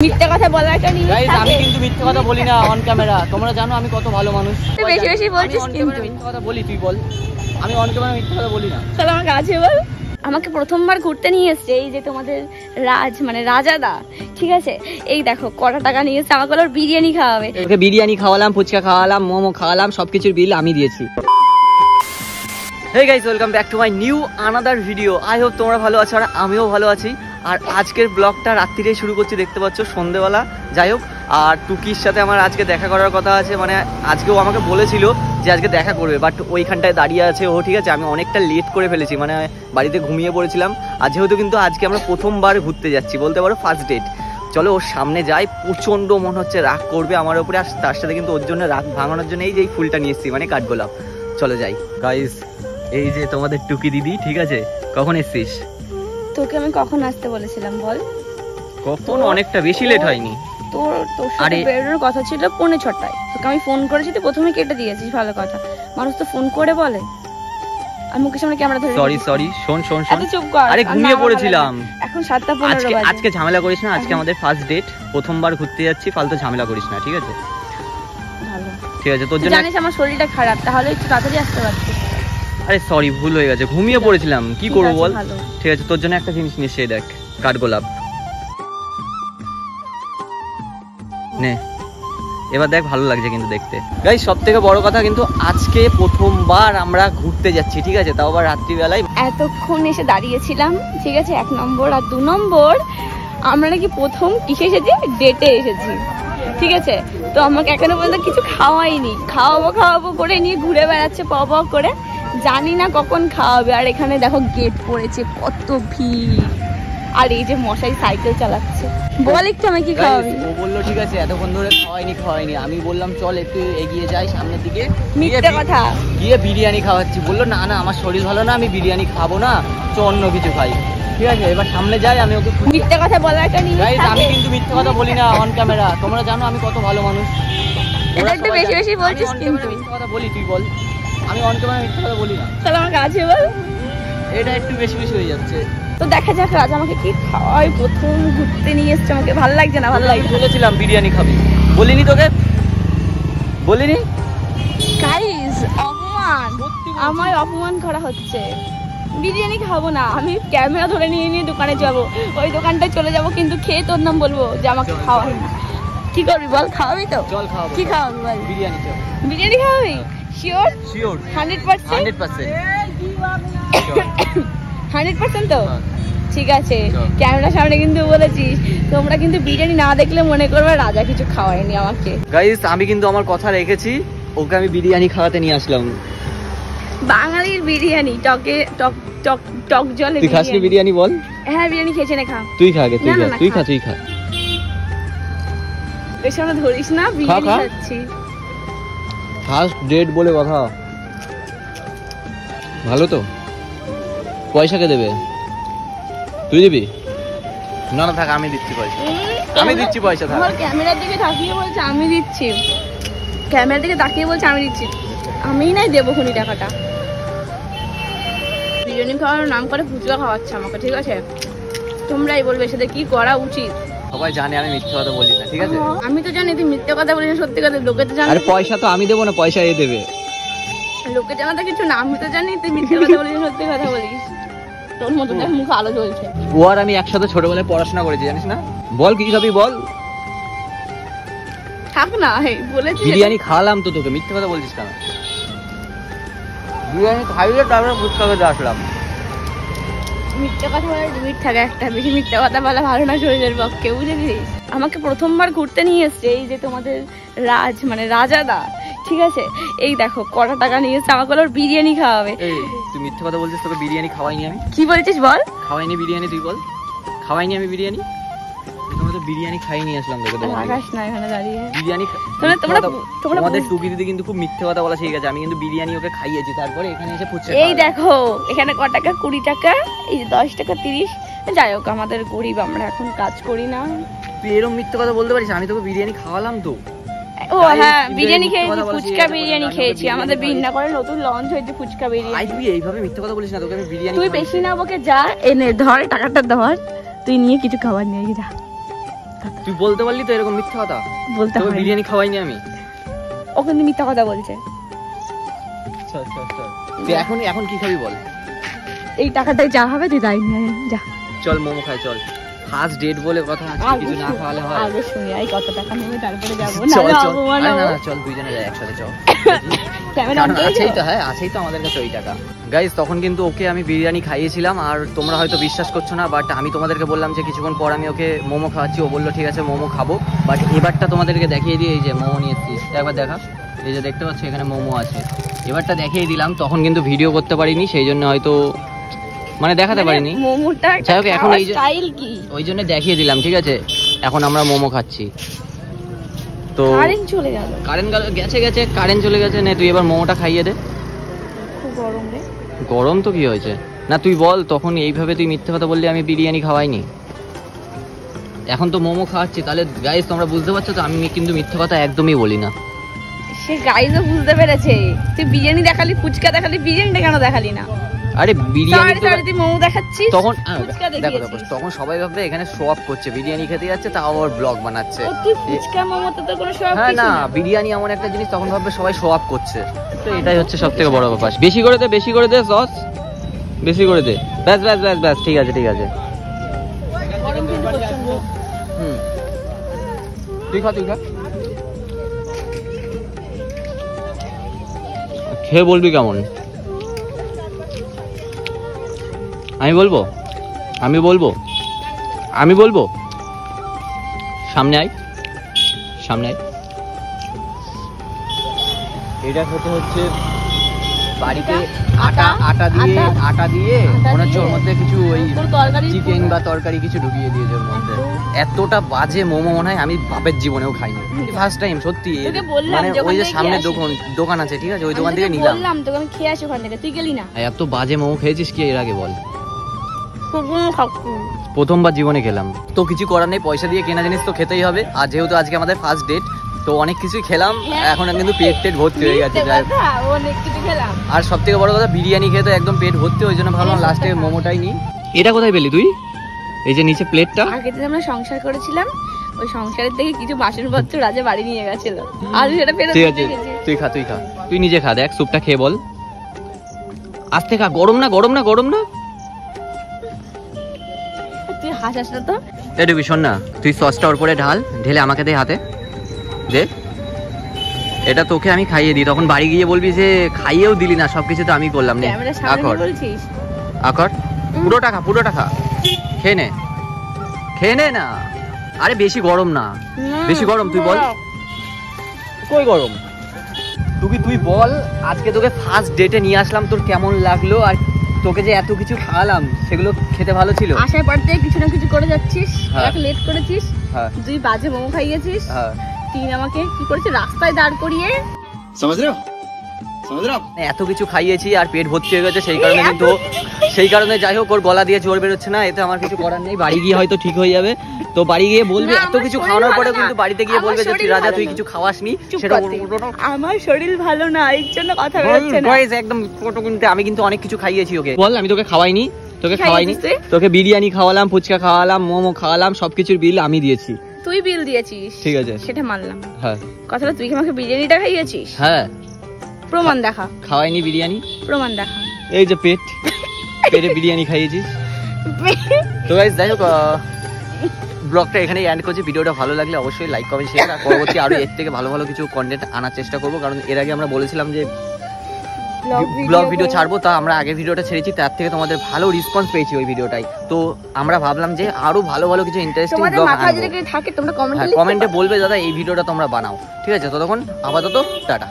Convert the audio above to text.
মিথ্যা কথা বলাটা নিয়ে গাইস আমি কিন্তু মিথ্যা কথা বলি না অন ক্যামেরা। তোমরা জানো আমি কত ভালো মানুষ। বেশি বেশি বলছিস কিন্তু মিথ্যা কথা বলি, তুই বল। আমি অন ক্যামেরা মিথ্যা কথা বলি না। চল আমার কাছে বল। আমাকে প্রথমবার ঘুরতে নিয়ে এসছে এই যে তোমাদের রাজ মানে রাজাদা, ঠিক আছে? এই দেখো কটা টাকা নিয়ে এসছে, আমাকে ওর বিরিয়ানি খাওয়াবে। ওকে বিরিয়ানি খাওয়ালাম, ফুচকা খাওয়ালাম, মোমো খাওয়ালাম, সবকিছুর বিল আমি দিয়েছি। Hey guys, welcome back to my new another video. I hope তোমরা ভালো আছো আর আমিও ভালো আছি। আর আজকের ব্লগটা রাত্রিরে শুরু করছি, দেখতে পাচ্ছ সন্ধ্যেবেলা। যাই হোক, আর টুকির সাথে আমার আজকে দেখা করার কথা আছে। মানে আজকেও আমাকে বলেছিল যে আজকে দেখা করবে, বাট ওইখানটায় দাঁড়িয়ে আছে ও, ঠিক আছে? আমি অনেকটা লেট করে ফেলেছি, মানে বাড়িতে ঘুমিয়ে পড়েছিলাম। আর যেহেতু কিন্তু আজকে আমরা প্রথমবার ঘুরতে যাচ্ছি, বলতে পারো ফার্স্ট ডেট। চলো ওর সামনে যাই, প্রচণ্ড মনে হচ্ছে রাগ করবে আমার উপরে। আর তার সাথে কিন্তু ওর জন্য রাগ ভাঙানোর জন্য এই যে এই ফুলটা নিয়ে এসেছি, মানে কাঠগোলাপ। চলো যাই গাইস। এই যে তোমাদের টুকি দিদি, ঠিক আছে? কখন এসছিস? তোকে আমি কখন আসতে বলেছিলাম বল? কখন? অনেকটা বেশি লেট হয়নি। তোর সাথে বেরোনোর কথা ছিল 6:45। তোকে আমি ফোন করেছি, তুই প্রথমে কেটে দিয়েছিস। ভালো কথা, মানুষ তো ফোন করে বলে। আমি মুখের সামনে ক্যামেরা ধরে সরি শোন এত চুপ কর। আরে ঘুমিয়ে পড়েছিলাম। এখন 7:15 বাজে। আজকে ঝামেলা করিস না, আজকে আমাদের ফার্স্ট ডেট, প্রথমবার ঘুরতে যাচ্ছি, ফালতু ঝামেলা করিস না, ঠিক আছে? ভালো, ঠিক আছে? তোর জন্য জানিস আমার শরীরটা খারাপ, তাহলে একটু তাড়াতাড়ি আসতে পারছিস। আরে সরি, ভুল হয়ে গেছে, ঘুমিয়ে পড়েছিলাম, কি করবো বল। ঠিক আছে, তোর জন্য একটা জিনিস নিয়ে এসে দেখ, কাঠগোলাপ নে। এবার দেখ, ভালো লাগছে কিন্তু দেখতে। গাইস সব থেকে বড় কথা কিন্তু আজকে প্রথমবার আমরা ঘুরতে যাচ্ছি, ঠিক আছে? তাও আবার রাত্রিবেলায়। এতক্ষণ এসে দাঁড়িয়েছিলাম, ঠিক আছে? 1 নম্বর আর 2 নম্বর, আমরা নাকি প্রথম কিসে এসেছি? ডেটে এসেছি, ঠিক আছে? তো আমাকে এখনো পর্যন্ত কিছু খাওয়াইনি। খাওয়াবো করে নিয়ে ঘুরে বেড়াচ্ছে প করে, জানি না কখন খাওয়াবে। আর এখানে দেখো গেট পড়েছে, কত ভিড়। আর এই যে মশাই সাইকেল চালাচ্ছে। বল একটু আমি কি খাওয়াবি? ও বললো ঠিক আছে, এতক্ষণ ধরে খাওয়াইনি। আমি বললাম চল একটু এগিয়ে যাই সামনের দিকে। মিথ্যে কথা। গিয়ে বিরিয়ানি খাওয়াচ্ছি, বললো না আমার শরীর ভালো না, আমি বিরিয়ানি খাবো না, তো অন্য কিছু খাই। ঠিক আছে, এবার সামনে যাই, আমি ওকে। মিথ্যে কথা বলাটা নিয়ে আমি কিন্তু মিথ্যে কথা বলি না অন ক্যামেরা। তোমরা জানো আমি কত ভালো মানুষ। এটা একটু বেশি বেশি বলছিস কিন্তু। মিথ্যে কথা বলি, তুই বল। আমি অন ক্যামেরা মিথ্যে কথা বলি না। চল আমার কাছে বল। এটা একটু বেশি হয়ে যাচ্ছে। তো দেখা যাক রাজ আমাকে কি খাওয়ায়। প্রথম ঘুরতে নিয়ে এসছে, আমাকে ভালো লাগছে না? ভালো লাগছে। বলেছিলাম বিরিয়ানি খাবি, বলিনি তোকে? বলিনি? গাইস অপমান, আমায় অপমান করা হচ্ছে। বিরিয়ানি খাবো না, আমি ক্যামেরা ধরে নিয়ে দোকানে যাব। ওই দোকানটায় চলে যাব, কিন্তু খেয়ে তোর নাম বলবো যে আমাকে খাওয়াই না। কি করবি বল? খাওয়াবি তো? চল খাওয়াবো। কি খাওয়াবি বল? বিরিয়ানি। চল বিরিয়ানি খাওয়াবি? শিওর? 100%। 100% তো? ঠিক আছে, ক্যামেরার সামনে কিন্তু বলেছিস। তোমরা কিন্তু বিরিয়ানি না দেখলে মনে করবে রাজা কিছু খাওয়ায়নি আমাকে। গাইস আমি কিন্তু আমার কথা রেখেছি, ওকে আমি বিরিয়ানি খাওয়াতে নিয়ে আসলাম। বাঙালির বিরিয়ানি, টক জলে। তুই খাস কি বিরিয়ানি বল? হ্যাঁ বিরিয়ানি খেয়েছে না। খা, তুই খা আগে, তুই খা। এর সামনে ধরিস না, বিরিয়ানি খাচ্ছি। ফার্স্ট ডেট বলে কথা। ভালো তো? পয়সা কে দেবে? তুই দিবি? না থাক, আমি দিচ্ছি পয়সা। আমি দিচ্ছি পয়সা। থাক, ক্যামেরার দিকে তাকিয়ে বলছে আমি দিচ্ছি। ক্যামেরার দিকে তাকিয়ে বলছে আমি দিচ্ছি। আমিই নাই দেবো খুনি টাকাটা। বিরিয়ানি খাওয়ার নাম করে ফুচকা খাওয়াচ্ছে আমাকে, ঠিক আছে? তোমরাই বলবে সেটা কি করা উচিত। সবাই জানে আমি মিথ্যে কথা বলি না, ঠিক আছে? আমি তো জানি তুই মিথ্যে কথা বলিস, সত্যি কথা। লোকে তো জানে। আরে পয়সা তো আমি দেবো না, পয়সা এ দেবে। লোকে জানা তো কিছু না, আমি তো জানি তুই মিথ্যে কথা বলিস, সত্যি কথা বলিস। তোর মতো দেখ মুখ আলো জ্বলছে। ও আর আমি একসাথে ছোটবেলায় পড়াশোনা করেছি, জানিস না? বল কি খাবি বল। থাক না, বলেছি বিরিয়ানি খাওয়ালাম তো তোকে, মিথ্যে কথা বলছিস কেন? বিরিয়ানি খাইলে তারপরে ফুচকা খেতে আসলাম। মিথ্যে কথা বলার লিমিট থাকে একটা, বেশি মিথ্যে কথা বলা ভালো না শরীরের পক্ষে, বুঝেছিস? আমাকে প্রথমবার ঘুরতে নিয়ে এসছে এই যে তোমাদের রাজ মানে রাজাদা, ঠিক আছে? এই দেখো কটা টাকা নিয়ে এসছে, আমাকে ওর বিরিয়ানি খাওয়াবে। তুই মিথ্যে কথা বলছিস, তোকে বিরিয়ানি খাওয়াইনি আমি। কি বলছিস বল? খাওয়াইনি বিরিয়ানি, তুই বল। খাওয়াইনি আমি বিরিয়ানি। তোমাদের বিরিয়ানি খাইয়ে নিয়ে আসলাম তোকে। আকাশ না এখানে দাঁড়িয়ে বিরিয়ানি। তোমাদের টুকি দিদি কিন্তু খুব মিথ্যে কথা বলা শিখে গেছে। আমি কিন্তু বিরিয়ানি ওকে খাইয়েছি, তারপরে এখানে এসে ফুচকা। এই দেখো এখানে ক টাকা, 20 টাকা, এই 10 টাকা, 30। যাই হোক, আমাদের গরিব, আমরা এখন কাজ করি না। তুই এরকম মিথ্যে কথা বলতে পারিস? আমি তোকে বিরিয়ানি খাওয়ালাম তো। ও হ্যাঁ, বিরিয়ানি খেয়েছি, ফুচকা বিরিয়ানি খেয়েছি। আমাদের বিন্না করে নতুন লঞ্চ হয়েছে ফুচকা বিরিয়ানি। তুই এইভাবে মিথ্যে কথা বলিস না, তোকে আমি বিরিয়ানি। তুই বেশি না বকে যা, এনে ধর টাকাটা ধর, তুই নিয়ে কিছু খাবার নিয়ে যা। তুই বলতে পারলি তো এরকম মিথ্যা কথা? বলতে তোকে হয় বিরিয়ানি খাওয়াইনি আমি। ও কিন্তু মিথ্যা কথা বলছে। আচ্ছা তুই এখন কি খাবি বল? এই টাকাটা যা হবে তুই তাই নিয়ে আয়, যা। চল মোমো খাই চল। ফার্স্ট ডেট বলে কথা, কিছু না খাওয়ালে হয়? আগে শুনি আই কত টাকা নেবে তারপরে যাবো। চল না চল অপমান না হবে। না চল দুইজনে যাই একসাথে চল। ক্যামেরা কারণ অন করে আছেই তো, হ্যাঁ আছেই তো আমাদের কাছে ওই টাকা। গাইস তখন কিন্তু ওকে আমি বিরিয়ানি খাইয়েছিলাম, আর তোমরা হয়তো বিশ্বাস করছো না, বাট আমি তোমাদেরকে বললাম যে কিছুক্ষণ পর আমি ওকে মোমো খাওয়াচ্ছি। ও বললো ঠিক আছে মোমো খাবো, বাট এবারটা তোমাদেরকে দেখিয়ে দিই। এই যে মোমো নিয়ে এসেছিস, একবার দেখা। এই যে দেখতে পাচ্ছ এখানে মোমো আছে, এবারটা দেখিয়ে দিলাম। তখন কিন্তু ভিডিও করতে পারিনি, সেই জন্য হয়তো মানে দেখাতে পারিনি। মোমোটা যাই হোক এখন এই যে স্টাইল কি ওই জন্য দেখিয়ে দিলাম, ঠিক আছে। এখন আমরা মোমো খাচ্ছি। তো কারেন্ট চলে গেল। কারেন্ট গেছে কারেন্ট চলে গেছে। নে তুই এবার মোমোটা খাইয়ে দে। খুব গরম রে। গরম তো কি হয়েছে? না তুই বল, তখন এইভাবে তুই মিথ্যে কথা বললি আমি বিরিয়ানি খাওয়াইনি। এখন তো মোমো খাওয়াচ্ছি, তাহলে গাইস তোমরা বুঝতে পারছো তো আমি কিন্তু মিথ্যে কথা একদমই বলি না। সে গাইজও বুঝতে পেরেছে। তুই বিরিয়ানি দেখালি, ফুচকা দেখালি, বিরিয়ানিটা কেন দেখালি না? আরে বিরিয়ানি তো তুই মোমো দেখাচ্ছিস, তখন ফুচকা দেখো দেখিয়েছিস। তখন সবাই ভাববে এখানে শো অফ করছে, বিরিয়ানি খেতে যাচ্ছে তাও আবার ব্লগ বানাচ্ছে। ও তুই ফুচকা মোমোতে তো কোনো সব হ্যাঁ কিছু না, না। বিরিয়ানি এমন একটা জিনিস তখন ভাববে সবাই শো অফ করছে। তো এটাই হচ্ছে সবথেকে বড় ব্যাপার। বেশি করে দে সস, বেশি করে দে। ব্যাস ঠিক আছে গরম কিন্তু প্রচন্ড। তুই খা খেয়ে বলবি কেমন। আমি বলবো সামনে আয়। এটা খেতে হচ্ছে বাড়িতে আটা দিয়ে মনে হচ্ছে ওর মধ্যে কিছু ওই চিকেন বা তরকারি কিছু ঢুকিয়ে দিয়েছে ওর মধ্যে। এতটা বাজে মোমো মনে হয় আমি বাপের জীবনেও খাইনি, ফার্স্ট টাইম সত্যি। মানে ওই যে সামনে দোকান আছে, ঠিক আছে, ওই দোকান থেকে নিলাম। বললাম তোকে আমি খেয়ে আসি ওখান থেকে, তুই গেলি না। এত বাজে মোমো খেয়েছিস কি এর আগে বল? প্রথম প্রথমবার জীবনে খেলাম। তো কিছু করার নেই, পয়সা দিয়ে কেনা জিনিস তো খেতেই হবে। আর যেহেতু আজকে আমাদের ফার্স্ট ডেট, তো অনেক কিছুই খেলাম। এখন কিন্তু পেট ভর্তি হয়ে গেছে। অনেক কিছু খেলাম। আর সব থেকে বড় কথা বিরিয়ানি খেয়ে তো একদম পেট ভর্তি, ওই জন্য ভাবলাম লাস্টে মোমোটাই নিই। এটা কোথায় পেলি তুই? এই যে নিচে প্লেটটা। আগে যে আমরা সংসার করেছিলাম, ওই সংসারের থেকে কিছু বাসনপত্র রাজা বাড়ি নিয়ে গেছিল, আর সেটা ফেরত ঠিক আছে তুই খা, তুই নিজে খা, দেখ স্যুপটা খেয়ে বল। আস্তে খা, গরম না। তুই হাসাস না তো। এটুকু শোন না, তুই সসটা ওর উপরে ঢেলে আমাকে দে, হাতে দে। এটা তোকে আমি খাইয়ে দিই, তখন বাড়ি গিয়ে বলবি যে খাইয়েও দিলি না, সবকিছু তো আমি করলাম। নে আকর, পুরোটা খা, খেয়ে নে না। আরে বেশি গরম না, বেশি গরম। তুই বল কই গরম? তুই বল, আজকে তোকে ফার্স্ট ডেটে নিয়ে আসলাম, তোর কেমন লাগলো? আর তোকে যে এত কিছু খাওয়ালাম সেগুলো খেতে ভালো ছিল? আসার পর থেকে কিছু না কিছু করে যাচ্ছিস, এক লেট করেছিস, দুই বাজে মোমো খাইয়েছিস, তিন আমাকে কি করেছিস রাস্তায় দাঁড় করিয়ে। এত কিছু খাইয়েছি আর পেট ভর্তি হয়ে গেছে, সেই কারণে যাই হোক ওর গলা দিয়ে জোর বেরোচ্ছে না। এতে আমার কিছু করার নেই, বাড়ি গিয়ে হয়তো ঠিক হয়ে যাবে। তো বাড়ি গিয়ে বলবি, এত কিছু খাওয়ানোর পরে কিন্তু বাড়িতে গিয়ে বলবে যে রাজা তুই কিছু খাওয়াসনি। সেটা আমার শরীর ভালো না, এর জন্য কথা বেরোচ্ছে না। একদম আমি কিন্তু অনেক কিছু খাইয়েছি ওকে। বল আমি তোকে খাওয়াইনি, তোকে বিরিয়ানি খাওয়ালাম, ফুচকা খাওয়ালাম, মোমো খাওয়ালাম, সবকিছুর বিল আমি দিয়েছি। তুই বিল দিয়েছিস, ঠিক আছে, সেটা মানলাম। হ্যাঁ, কথাটা তুই আমাকে বিরিয়ানিটা খাইয়েছিস? হ্যাঁ। প্রমাণ দেখা। খাওয়াইনি বিরিয়ানি, প্রমাণ দেখা। এই যে পেটে বিরিয়ানি খাইয়েছিস। তো গাইস যাই হোক, ব্লগটা এখানেই এন্ড করছি। ভিডিওটা ভালো লাগলে অবশ্যই লাইক কমেন্ট শেয়ার। আর পরবর্তী আরো এর থেকে ভালো কিছু কন্টেন্ট আনার চেষ্টা করবো, কারণ এর আগে আমরা বলেছিলাম যে ব্লগ ভিডিও ছাড়বো, তা আমরা আগে ভিডিওটা ছেড়েছি, তার থেকে তোমাদের ভালো রেসপন্স পেয়েছি ওই ভিডিওটাই। তো আমরা ভাবলাম যে আরো ভালো কিছু ইন্টারেস্টিং ব্লগ আনবো। কমেন্টে বলবে দাদা এই ভিডিওটা তোমরা বানাও, ঠিক আছে? ততক্ষণ আপাতত টাটা।